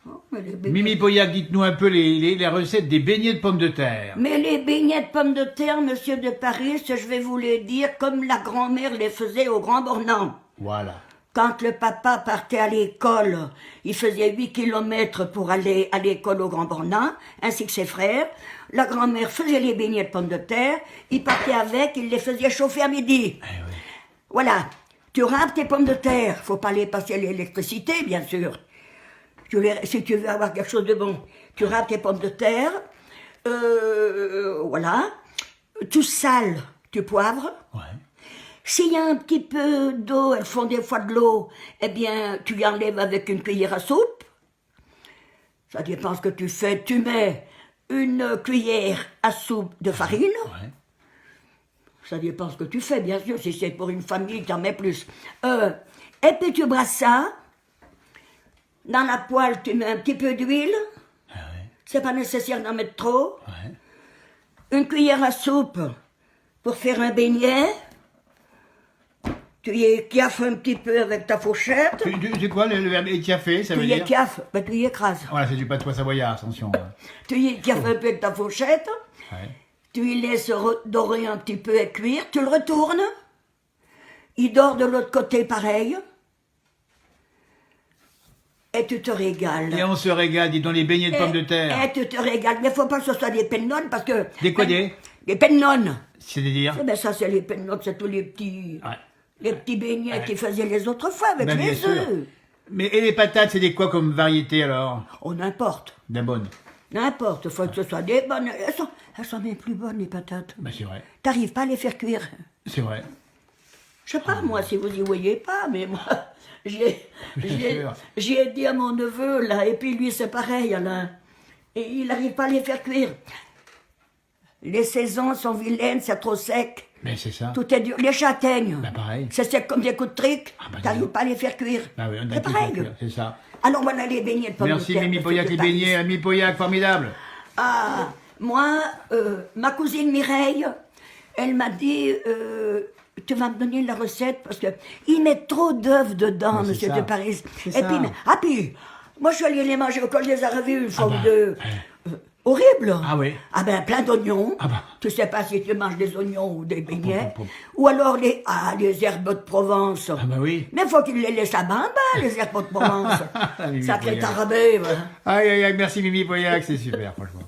Oh, mais les beignets... Mimi Pauillac, dites-nous un peu les recettes des beignets de pommes de terre. Mais les beignets de pommes de terre, monsieur de Paris, je vais vous les dire comme la grand-mère les faisait au Grand Bornand. Voilà. Quand le papa partait à l'école, il faisait 8 kilomètres pour aller à l'école au Grand Bornand, ainsi que ses frères. La grand-mère faisait les beignets de pommes de terre, il partait avec, il les faisait chauffer à midi. Eh oui. Voilà, tu râpes tes pommes de terre, faut pas les passer à l'électricité, bien sûr. Si tu veux avoir quelque chose de bon, tu râpes tes pommes de terre, voilà, tu sales, tu poivres. Ouais. S'il y a un petit peu d'eau, elles font des fois de l'eau, eh bien, tu l'enlèves avec une cuillère à soupe. Ça dépend ce que tu fais. Tu mets une cuillère à soupe de farine. Ouais. Ça dépend ce que tu fais, bien sûr. Si c'est pour une famille, tu en mets plus. Et puis tu brasses ça. Dans la poêle, tu mets un petit peu d'huile. Ah ouais. C'est pas nécessaire d'en mettre trop. Ouais. Une cuillère à soupe pour faire un beignet. Tu y écaffes un petit peu avec ta fourchette. C'est quoi le verbe étiaffé, ça veut Tu y dire? écaffes, ben tu y écrases. Voilà, c'est du patois savoyard, attention. Tu y écaffes un peu avec ta fourchette. Ouais. Tu y laisses dorer un petit peu et cuire. Tu le retournes. Il dort de l'autre côté pareil. Et tu te régales. Et on se régale, dis donc, les beignets de pommes de terre. Et tu te régales. Mais il ne faut pas que ce soit des pennones parce que... Des quoi, des pennones. C'est-à-dire? Eh ben ça, c'est les pennones, c'est tous les petits... Ouais. Les petits beignets Ouais. qu'ils faisaient les autres fois avec Ben, bien les sûr. œufs. Mais et les patates, c'est des quoi comme variété alors? Oh, n'importe. Des bonnes. N'importe. Il faut que ce soit des bonnes. Elles sont bien plus bonnes, les patates. Ben c'est vrai. T'arrives pas à les faire cuire. C'est vrai. Je sais pas, moi, si vous y voyez pas, mais moi, j'ai sûr. dit à mon neveu, là, et puis lui, c'est pareil, Alain. Et il n'arrive pas à les faire cuire. Les saisons sont vilaines, c'est trop sec. Ben c'est ça. Tout est dur. Les châtaignes, Ben pareil. c'est sec comme des coups de trique. Ah, ben, T'arrives dis pas à les faire cuire. Ben oui, on a C'est tout pareil. fait, c'est ça. Alors voilà les beignets de pommes de Merci terre. Mimi monsieur Pauillac, de les Paris. beignets, Mimi Pauillac, formidable. Ah, moi, ma cousine Mireille, elle m'a dit, tu vas me donner la recette parce que il met trop d'œufs dedans, Mais c'est monsieur ça. de Paris. C'est Et ça. puis, moi je suis allée les manger au col des Aravis une fois bah, ou deux. Horrible. Ah oui. Ah ben plein d'oignons. Ah bah. Tu sais pas si tu manges des oignons ou des beignets. pom. Ou alors les herbes de Provence. Ah bah oui. Mais faut qu'il les laisse à bas, les herbes de Provence. Mimi Sacré Pauillac. tarabé. Aïe aïe aïe, merci Mimi Pauillac, c'est super franchement.